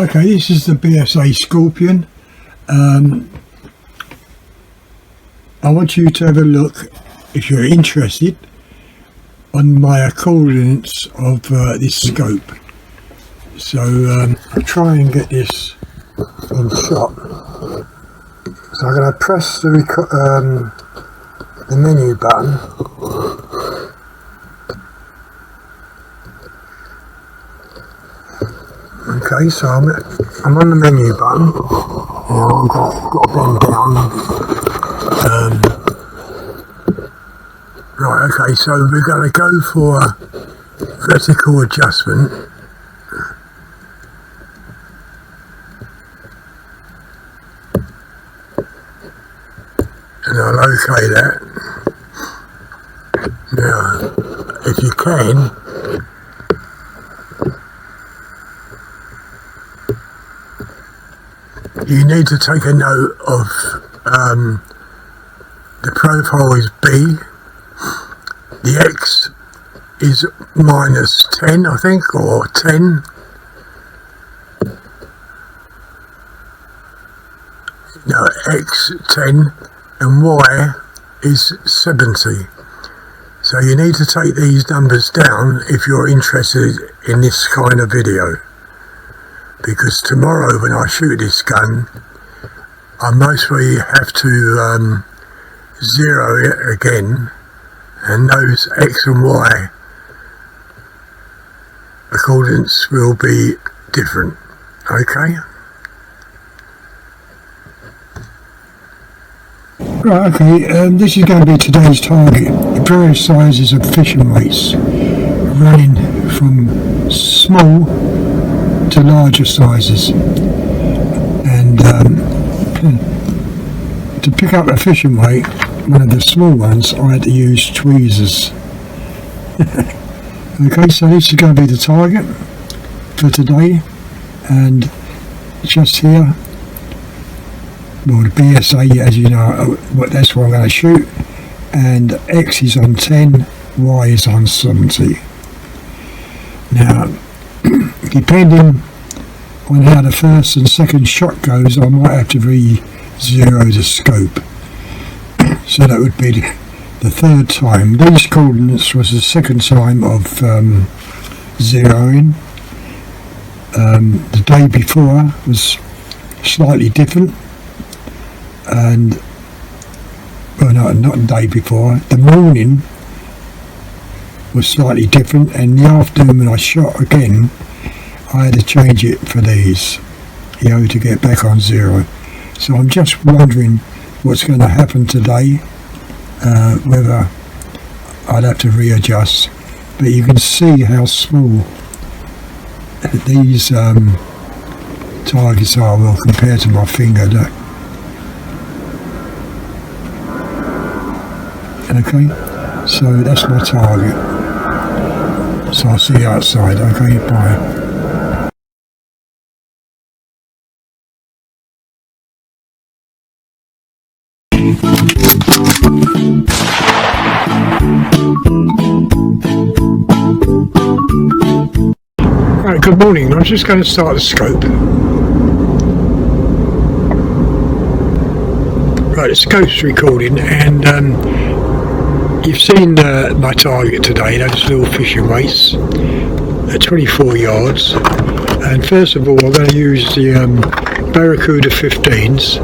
Right, okay, this is the BSA Scorpion. I want you to have a look, if you're interested, on my coordinates of this scope. So I'll try and get this in shot. So I'm going to press the menu button. Okay, so I'm on the menu button. Now I've got to bend down. Right, okay, so we're going to go for vertical adjustment. And I'll okay that. Now, if you can, you need to take a note of the profile is B, the X is -10, I think, or 10. No, X 10 and Y is 70. So you need to take these numbers down if you're interested in this kind of video. Because tomorrow when I shoot this gun, I mostly have to zero it again, and those X and Y coordinates will be different. Okay? Right, okay, this is going to be today's target. Various sizes of fishing weights, running from small to larger sizes. And to pick up a fishing weight, one of the small ones, I had to use tweezers. Okay, so this is going to be the target for today, and just here, well, the BSA, as you know, that's what I'm going to shoot, and X is on 10, Y is on 70. Now, depending on how the first and second shot goes, I might have to re-zero the scope. So that would be the third time. These coordinates was the second time of zeroing. The day before was slightly different, and well, no, not the day before. The morning was slightly different, and the afternoon when I shot again, I had to change it for these, you know, to get back on zero. So I'm just wondering what's going to happen today, whether I'd have to readjust. But you can see how small these targets are, well, compared to my finger. Look. Okay, so that's my target. So I'll see you outside. Okay, bye. Right, good morning. I'm just going to start the scope. Right, the scope's recording, and you've seen my target today, those little fishing weights at 24 yards. And first of all, I'm going to use the Barracuda 15s,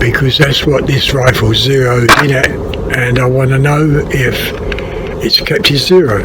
because that's what this rifle zeroed in at, and I want to know if it's kept its zero.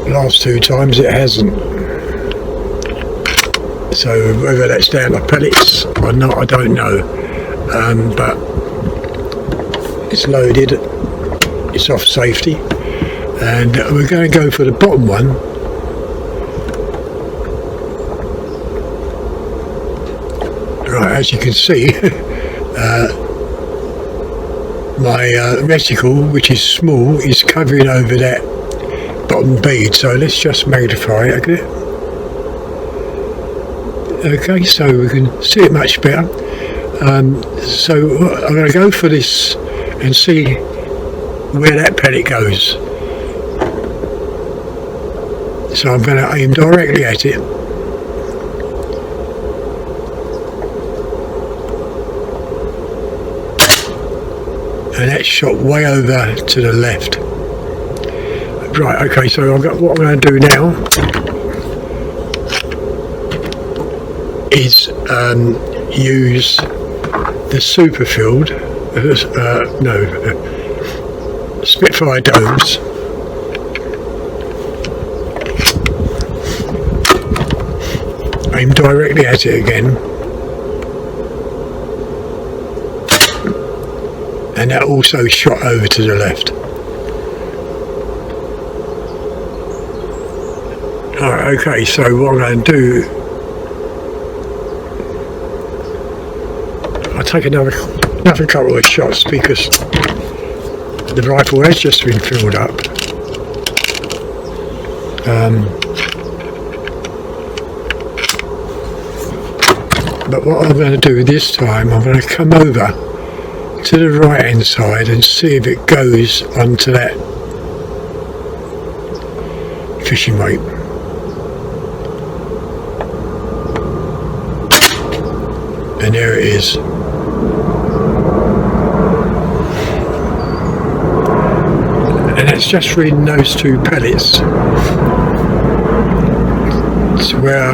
Last two times it hasn't. So whether that's down to pellets or not, I don't know. But it's loaded, it's off safety, and we're going to go for the bottom one. Right, as you can see, my reticle, which is small, is covering over that bottom bead, so let's just magnify it a bit. Okay, so we can see it much better. So I'm going to go for this and see where that pellet goes. So I'm going to aim directly at it. And that's shot way over to the left. Right, okay, so what I'm going to do now is use the superfield, Spitfire domes. Aim directly at it again. And that also shot over to the left. Alright, okay, so what I'm going to do, I'll take another couple of shots because the rifle has just been filled up. But what I'm going to do this time, I'm going to come over to the right hand side and see if it goes onto that fishing weight. And there it is. And it's just reading those 2 pellets. It's where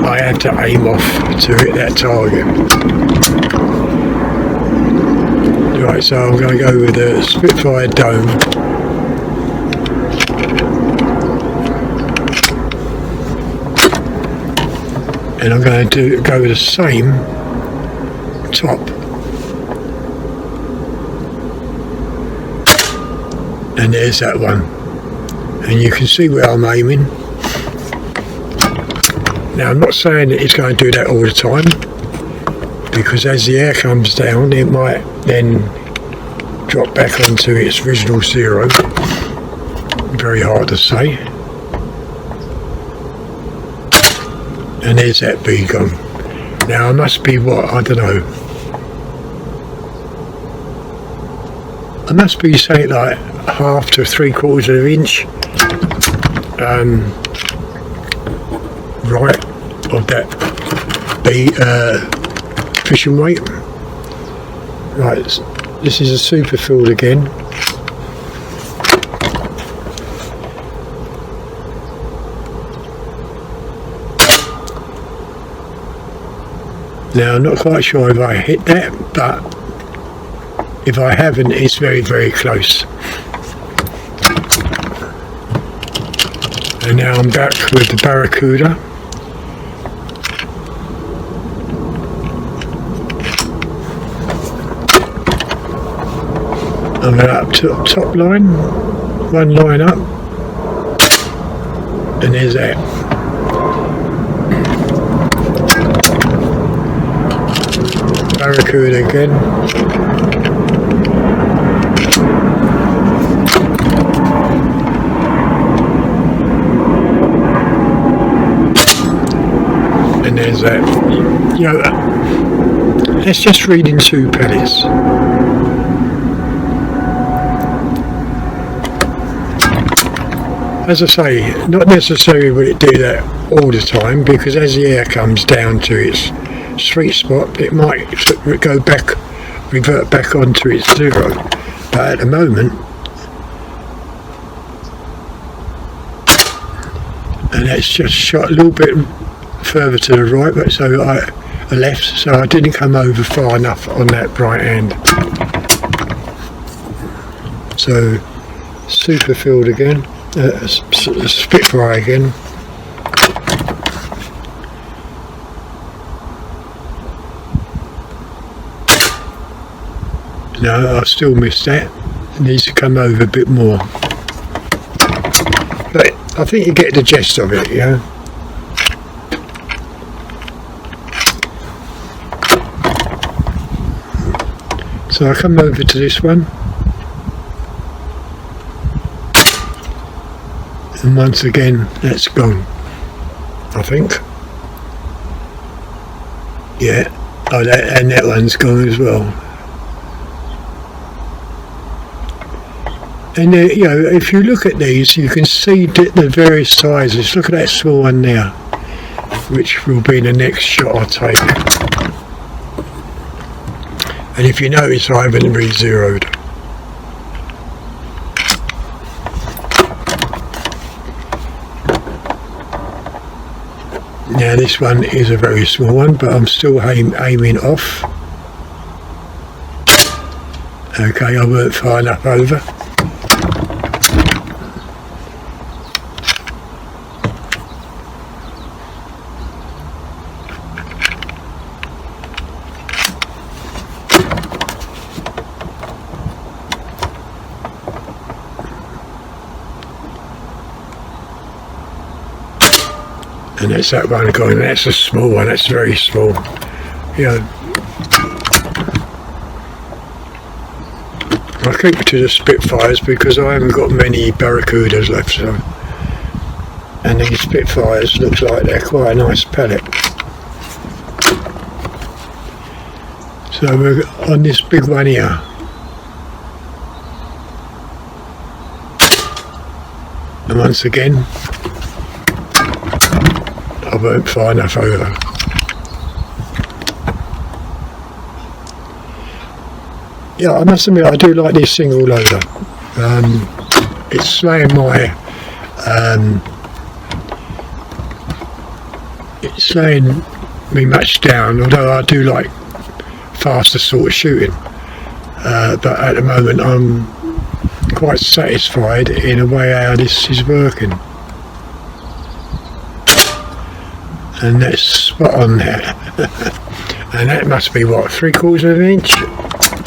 I had to aim off to hit that target. Right, so I'm going to go with a Spitfire dome. And I'm going to go with the same top. And there's that one. And you can see where I'm aiming. Now I'm not saying that it's going to do that all the time, because as the air comes down it might then drop back onto its original 0. Very hard to say. And there's that bee gone. Now I must be what, I don't know, I must be say like 1/2 to 3/4 of an inch right of that bee fishing weight. Right, this is a super field again. Now I'm not quite sure if I hit that, but if I haven't, it's very, very close. And now I'm back with the Barracuda. I'm going up to the top line, one line up, and there's that. Barracuda again. And there's that. You know, let's just read in 2 pellets. As I say, not necessarily will it do that all the time, because as the air comes down to its sweet spot it might go back, revert back onto its 0, but at the moment, and it's just shot a little bit further to the right, but so left, so I didn't come over far enough on that right hand. So super field again, Spitfire again. No, I still missed that. It needs to come over a bit more. But I think you get the gist of it, yeah. So I come over to this one. And once again, that's gone, I think. Yeah, oh, and that one's gone as well. And you know, if you look at these, you can see the various sizes. Look at that small one there, which will be the next shot I take. And if you notice, I haven't re-zeroed. Now this one is a very small one, but I'm still aiming off. Okay, I weren't far enough over. And that's that one going. That's a small one. That's very small. You know, I keep it to the Spitfires because I haven't got many Barracudas left. So, and these Spitfires looks like they're quite a nice pellet. So we're on this big one here. And once again, I weren't far enough over. Yeah, I must admit I do like this thing all over. It's slowing me much down, although I do like faster sort of shooting. But at the moment I'm quite satisfied in a way how this is working. And that's spot on there. And that must be what, 3/4 of an inch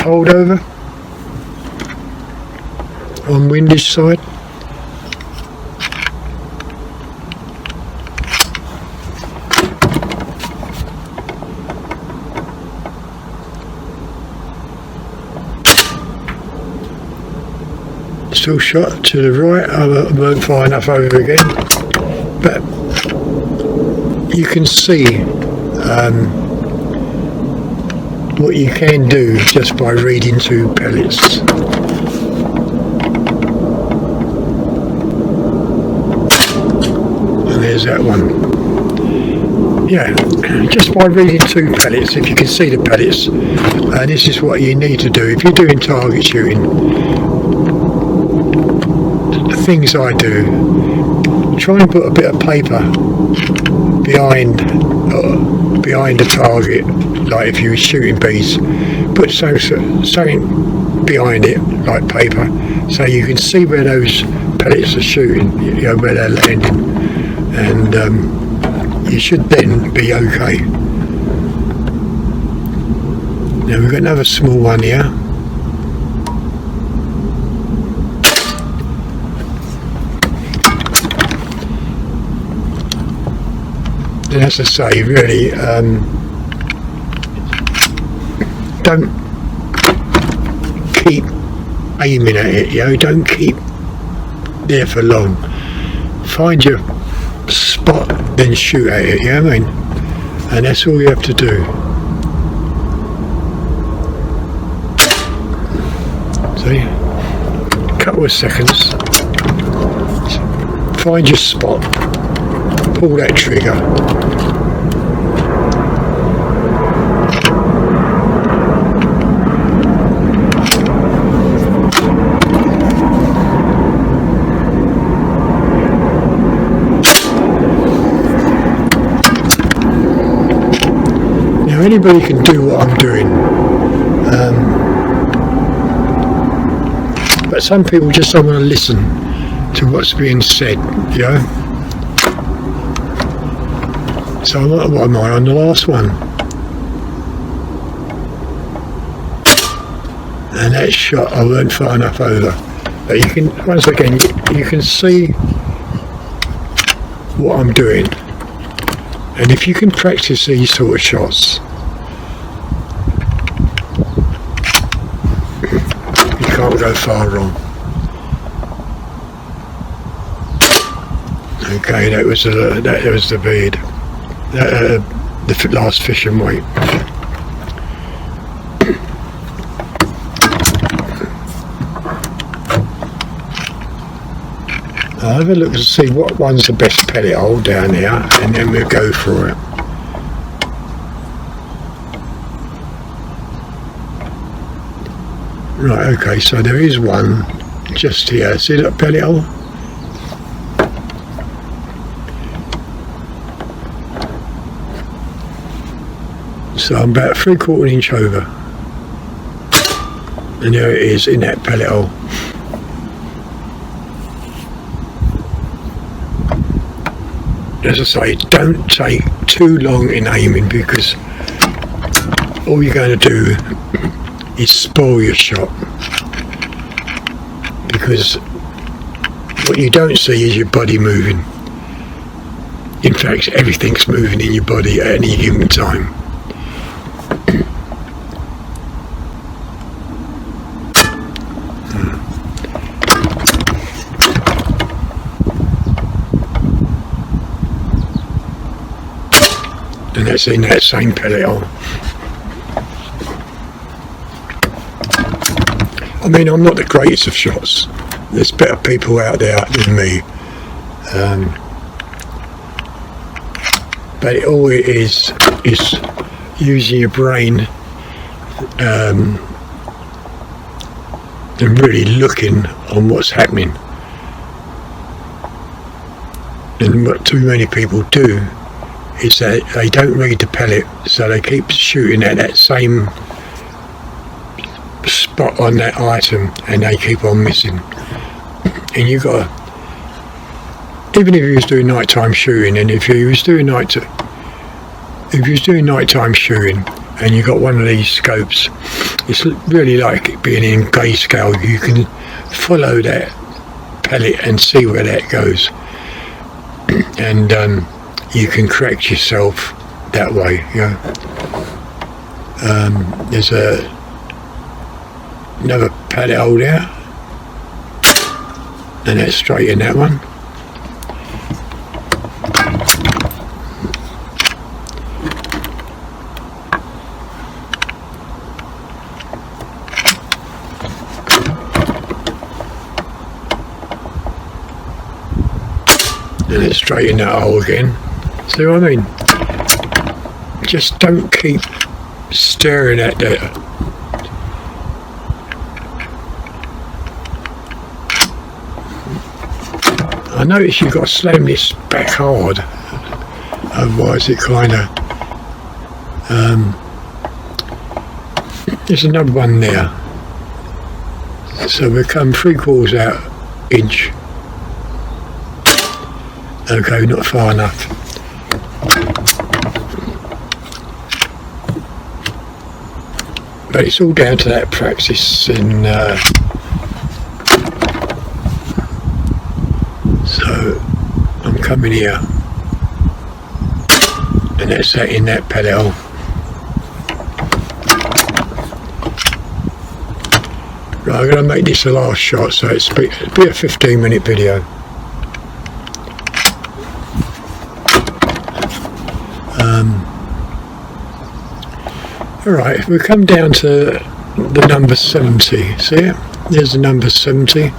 hold over on windish side. Still shot to the right. I weren't far enough over again, but you can see what you can do just by reading two pellets. And there's that one. Yeah, just by reading two pellets, if you can see the pellets, this is what you need to do. If you're doing target shooting, the things I do, try and put a bit of paper behind the target. Like if you were shooting bees, put something behind it, like paper, so you can see where those pellets are shooting, you know, where they're landing, and you should then be okay. Now we've got another small one here. And as I say, really, don't keep aiming at it, you know, don't keep there for long. Find your spot, then shoot at it, you know what I mean? And that's all you have to do. See? A couple of seconds. Find your spot. Pull that trigger. Now anybody can do what I'm doing, but some people just don't want to listen to what's being said, you know. So what am I on the last one? And that shot I weren't far enough over. But you can, once again, you can see what I'm doing. And if you can practice these sort of shots, you can't go far wrong. Okay, that was the bead. The last fish and weight. I'll have a look to see what one's the best pellet hole down here, and then we'll go for it. Right, okay, so there is one just here. See that pellet hole? So I'm about 3/4 inch over. And there it is in that pellet hole. As I say, don't take too long in aiming, because all you're going to do is spoil your shot. Because what you don't see is your body moving. In fact, everything's moving in your body at any given time. And that's in that same pellet hole. I mean, I'm not the greatest of shots. There's better people out there than me. But all it is using your brain and really looking on what's happening. And what too many people do is that they don't read the pellet, so they keep shooting at that same spot on that item, and they keep on missing. And you got to, even if you was doing nighttime shooting, and if you was doing nighttime shooting, and you got one of these scopes, it's really like it being in grayscale. You can follow that pellet and see where that goes, and you can correct yourself that way. You know, there's another pellet hole there, and that's straight in that one. And it's straight in that hole again. See what I mean? Just don't keep staring at that. I notice you've got to slam this back hard, otherwise it kind of... there's another one there. So we come 3/4 out inch. Okay, not far enough. But it's all down to that practice, and so I'm coming here, and that's that in that pellet hole. Right, I'm going to make this the last shot, so it'll be a 15-minute video. Alright, we come down to the number 70, see it? There's the number 70.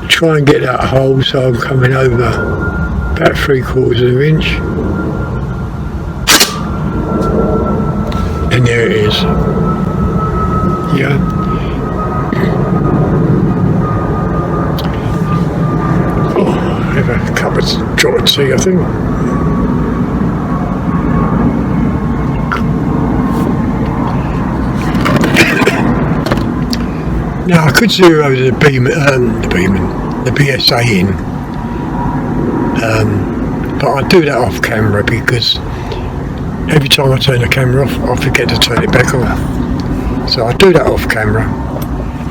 Try and get that hole, so I'm coming over about 3/4 inch. And there it is. Yeah. Oh, I have a cup of chocolate tea, I think. Now I could zero the PSA in, but I do that off camera, because every time I turn the camera off, I forget to turn it back on. So I do that off camera,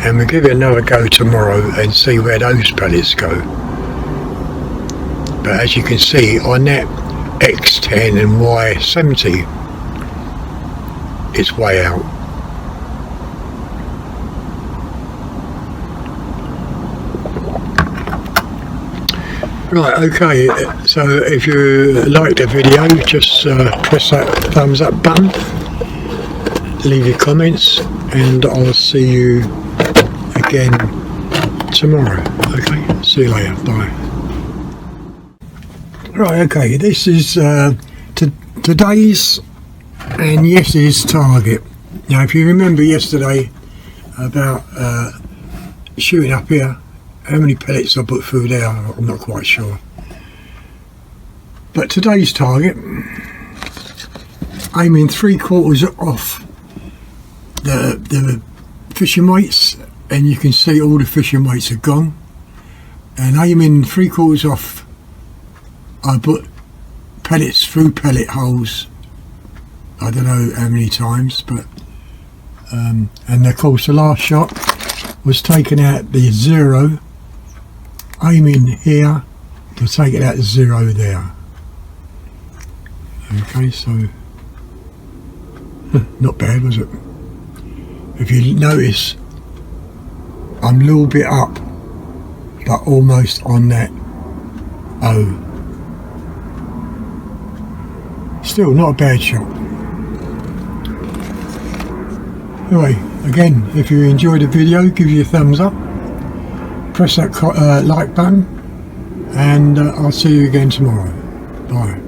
and we'll give it another go tomorrow and see where those pellets go. But as you can see, on that X10 and Y70, it's way out. Right, okay, so if you liked the video, just press that thumbs up button, leave your comments, and I'll see you again tomorrow. Okay, see you later. Bye. Right, okay, this is today's and yesterday's target. Now, if you remember yesterday about shooting up here, how many pellets I put through there, I'm not quite sure. But today's target, aiming 3/4 off the fishing weights, and you can see all the fishing weights are gone. And aiming 3/4 off, I put pellets through pellet holes, I don't know how many times, but and of course the last shot was taking out the 0, aiming here to take it out to 0 there. Okay, so not bad, was it? If you notice, I'm a little bit up, but almost on that O. Still not a bad shot. Anyway, again, if you enjoyed the video, give you a thumbs up, press that like button, and I'll see you again tomorrow. Bye.